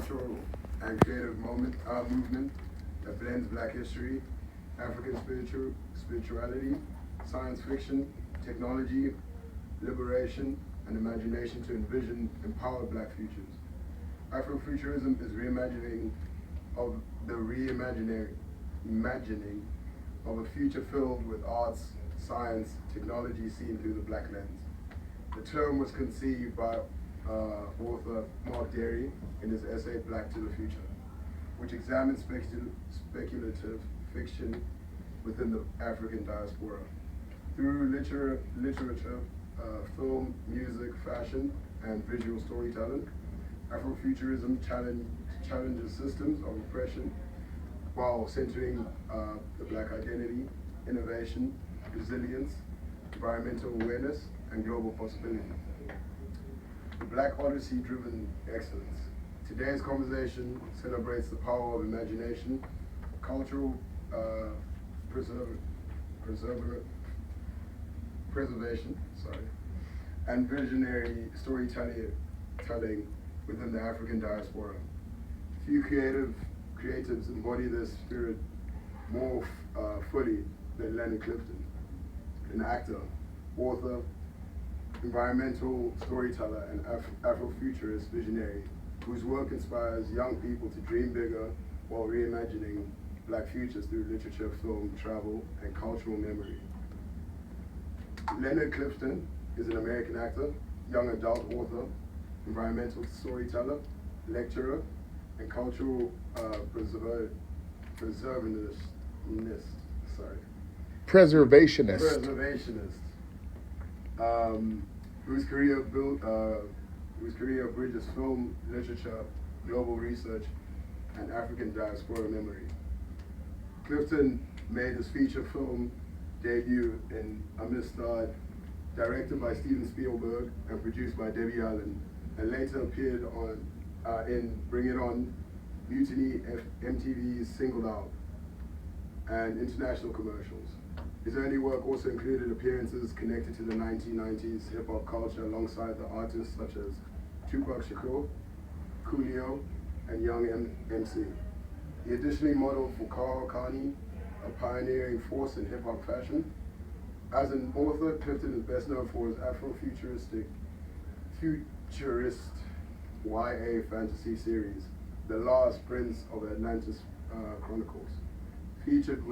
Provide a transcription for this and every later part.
cultural and creative movement that blends Black history, African spirituality, science fiction, technology, liberation, and imagination to envision empowered Black futures. Afrofuturism is reimagining of the imagining of a future filled with arts, science, technology seen through the Black lens. The term was conceived by author Mark Derry in his essay Black to the Future, which examines speculative fiction within the African diaspora. Through literature, film, music, fashion, and visual storytelling, Afrofuturism challenges systems of oppression while centering the Black identity, innovation, resilience, environmental awareness, and global possibility. The Black Odyssey-driven excellence. Today's conversation celebrates the power of imagination, cultural preservation, and visionary storytelling within the African diaspora. Few creatives embody this spirit more fully than Leonard Clifton, an actor, author, environmental storyteller, and Afrofuturist visionary whose work inspires young people to dream bigger while reimagining Black futures through literature, film, travel, and cultural memory. Leonard Clifton is an American actor, young adult author, environmental storyteller, lecturer, and cultural preservationist. Whose career bridges film, literature, global research, and African diaspora memory. Clifton made his feature film debut in Amistad, directed by Steven Spielberg and produced by Debbie Allen, and later appeared in Bring It On, Mutiny, MTV's Singled Out, and international commercials. His early work also included appearances connected to the 1990s hip-hop culture alongside the artists such as Tupac Shakur, Coolio, and Young MC. He additionally modeled for Carl Carney, a pioneering force in hip-hop fashion. As an author, Clifton is best known for his futurist YA fantasy series, The Last Prince of Atlantis Chronicles, featured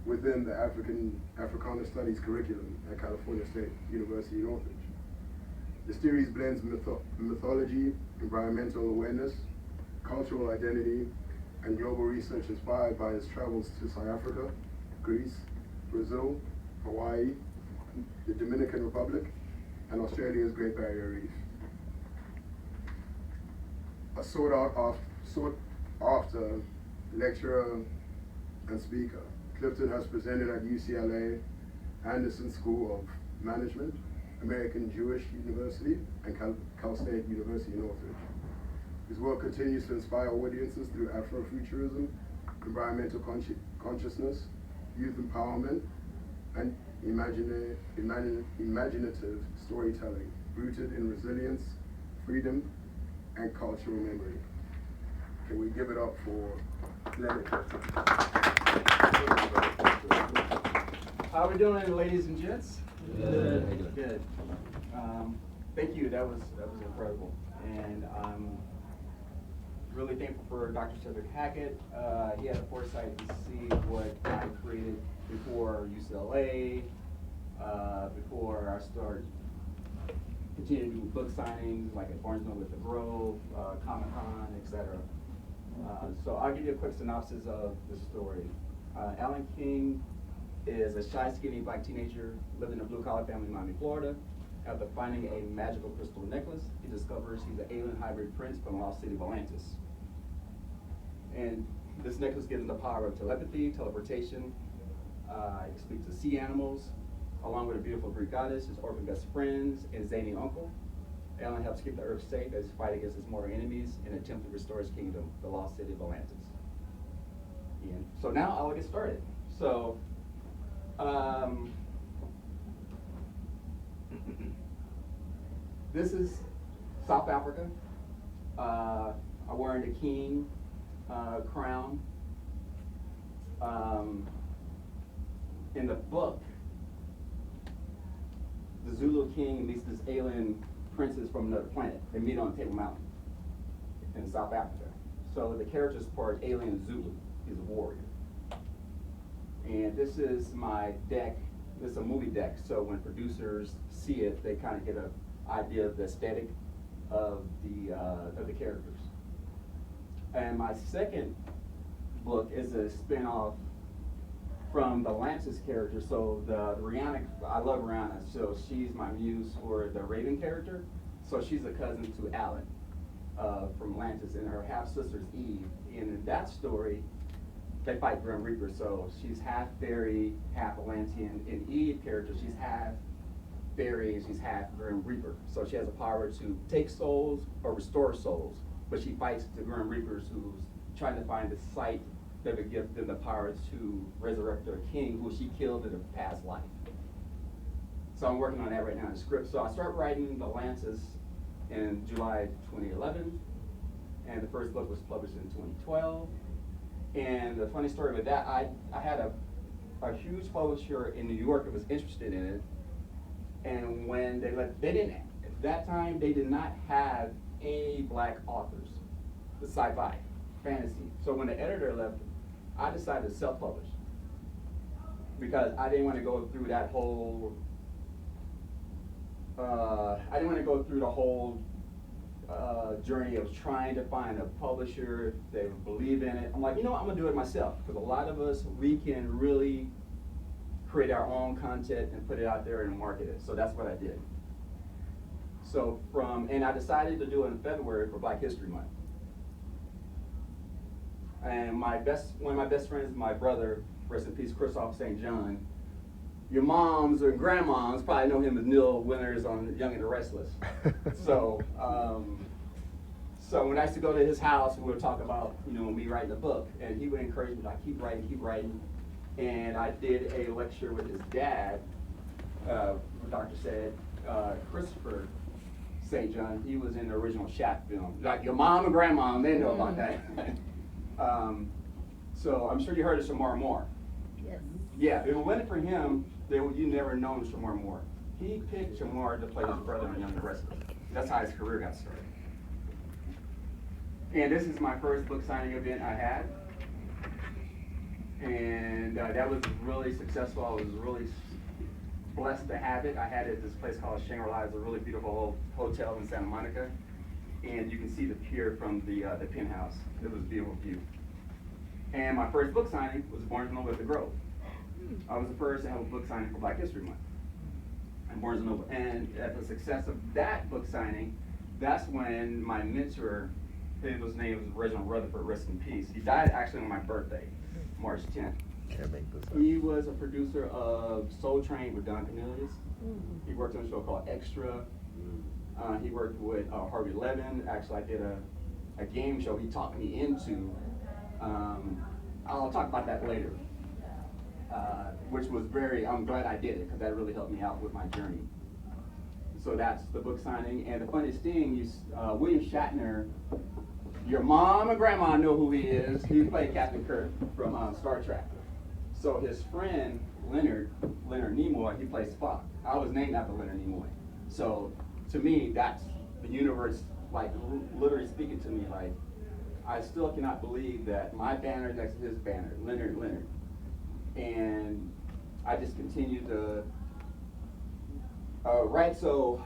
within the Africana Studies curriculum at California State University Northridge. The series blends mythology, environmental awareness, cultural identity, and global research inspired by his travels to South Africa, Greece, Brazil, Hawaii, the Dominican Republic, and Australia's Great Barrier Reef. A sought after lecturer and speaker, Clifton has presented at UCLA, Anderson School of Management, American Jewish University, and Cal State University Northridge. His work continues to inspire audiences through Afrofuturism, environmental consciousness, youth empowerment, and imaginative storytelling, rooted in resilience, freedom, and cultural memory. Can we give it up for Leonard Clifton? How are we doing, ladies and gents? Good. Good. Thank you. That was incredible, and I'm really thankful for Dr. Cedric Hackett. He had the foresight to see what I created before UCLA, before I started continuing to do book signings like at Barnes & Noble at the Grove, Comic-Con, etc. So I'll give you a quick synopsis of the story. Alan King is a shy, skinny Black teenager living in a blue-collar family in Miami, Florida. After finding a magical crystal necklace, he discovers he's an alien hybrid prince from the lost city of Atlantis. And this necklace gives him the power of telepathy, teleportation. He speaks to sea animals, along with a beautiful Greek goddess, his orphan best friends, and zany uncle. Alan helps keep the earth safe as he fights against his mortal enemies and attempt to restore his kingdom, the lost city of Atlantis. And so now I'll get started. So, this is South Africa. I'm wearing the king crown. In the book, the Zulu king meets this alien princess from another planet. They meet on Table Mountain in South Africa. So the character's part alien Zulu. He's a warrior. And this is my deck. This is a movie deck. So when producers see it, they kind of get an idea of the aesthetic of the characters. And my second book is a spin-off from the Atlantis character. So the Rihanna, I love Rihanna, so she's my muse for the Raven character. So she's a cousin to Alan from Atlantis, and her half-sister's Eve. And in that story, they fight Grim Reaper, so she's half fairy, half Atlantean. In Eve character, she's half fairy and she's half Grim Reaper. So she has a power to take souls or restore souls, but she fights the Grim Reapers who's trying to find the site that would give them the power to resurrect their king who she killed in a past life. So I'm working on that right now in the script. So I started writing The Atlantis in July 2011, and the first book was published in 2012. And the funny story with that, I had a huge publisher in New York that was interested in it, and when they didn't, at that time, they did not have any black authors, the sci-fi, fantasy. So when the editor left, I decided to self-publish because I didn't want to go through that whole, journey of trying to find a publisher if they would believe in it. I'm like, you know what, I'm gonna do it myself, because a lot of us, we can really create our own content and put it out there and market it. So that's what I did. So and I decided to do it in February for Black History Month. And one of my best friends, my brother, rest in peace, Christoph St. John, your moms or grandmoms probably know him as Neil Winters on Young and the Restless. So when I used to go to his house, we would talk about, me writing a book, and he would encourage me to keep writing. And I did a lecture with his dad, Dr. said, Christopher St. John. He was in the original Shaft film. Like your mom and grandma, they know about that. So I'm sure you heard of Shamar Moore. Yes. Yeah, if it wasn't for him, you never known Shamar Moore. He picked Shamar to play his brother in Young and the Restless. That's how his career got started. And this is my first book signing event I had. And that was really successful. I was really blessed to have it. I had it at this place called Shangri-La. It's a really beautiful hotel in Santa Monica. And you can see the pier from the penthouse. It was a beautiful view. And my first book signing was Barnes & Noble at the Grove. I was the first to have a book signing for Black History Month and Barnes & Noble. And at the success of that book signing, that's when my mentor, his name was Reginald Rutherford, rest in peace. He died actually on my birthday, March 10th. Can't make this up. He was a producer of Soul Train with Don Cornelius. He worked on a show called Extra. He worked with Harvey Levin. Actually, I did a game show he talked me into. I'll talk about that later. Which was I'm glad I did it, because that really helped me out with my journey. So that's the book signing. And the funniest thing, William Shatner, your mom and grandma know who he is. He played Captain Kirk from Star Trek. So his friend, Leonard Nimoy, he plays Spock. I was named after Leonard Nimoy. So to me, that's the universe, literally speaking to me, I still cannot believe that my banner is next to his banner, Leonard. And I just continue to write. So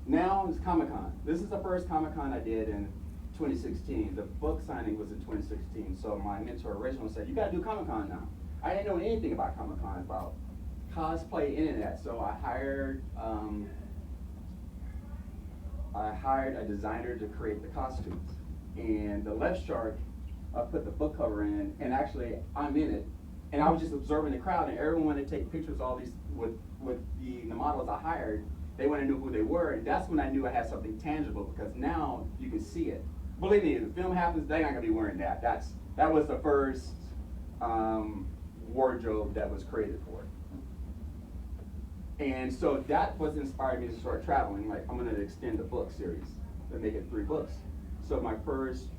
now it's Comic-Con. This is the first Comic-Con I did in 2016. The book signing was in 2016. So my mentor, Reginald, said, you gotta do Comic-Con now. I didn't know anything about Comic-Con, about cosplay, internet. So I hired a designer to create the costumes. And the left shark, I put the book cover in, and actually I'm in it. And I was just observing the crowd, and everyone wanted to take pictures of all these with the models I hired. They wanted to know who they were, and that's when I knew I had something tangible, because now you can see it. Believe me, if the film happens, they're not gonna be wearing that. That was the first wardrobe that was created for it. And so that was inspired me to start traveling. I'm gonna extend the book series and make it 3 books. So my first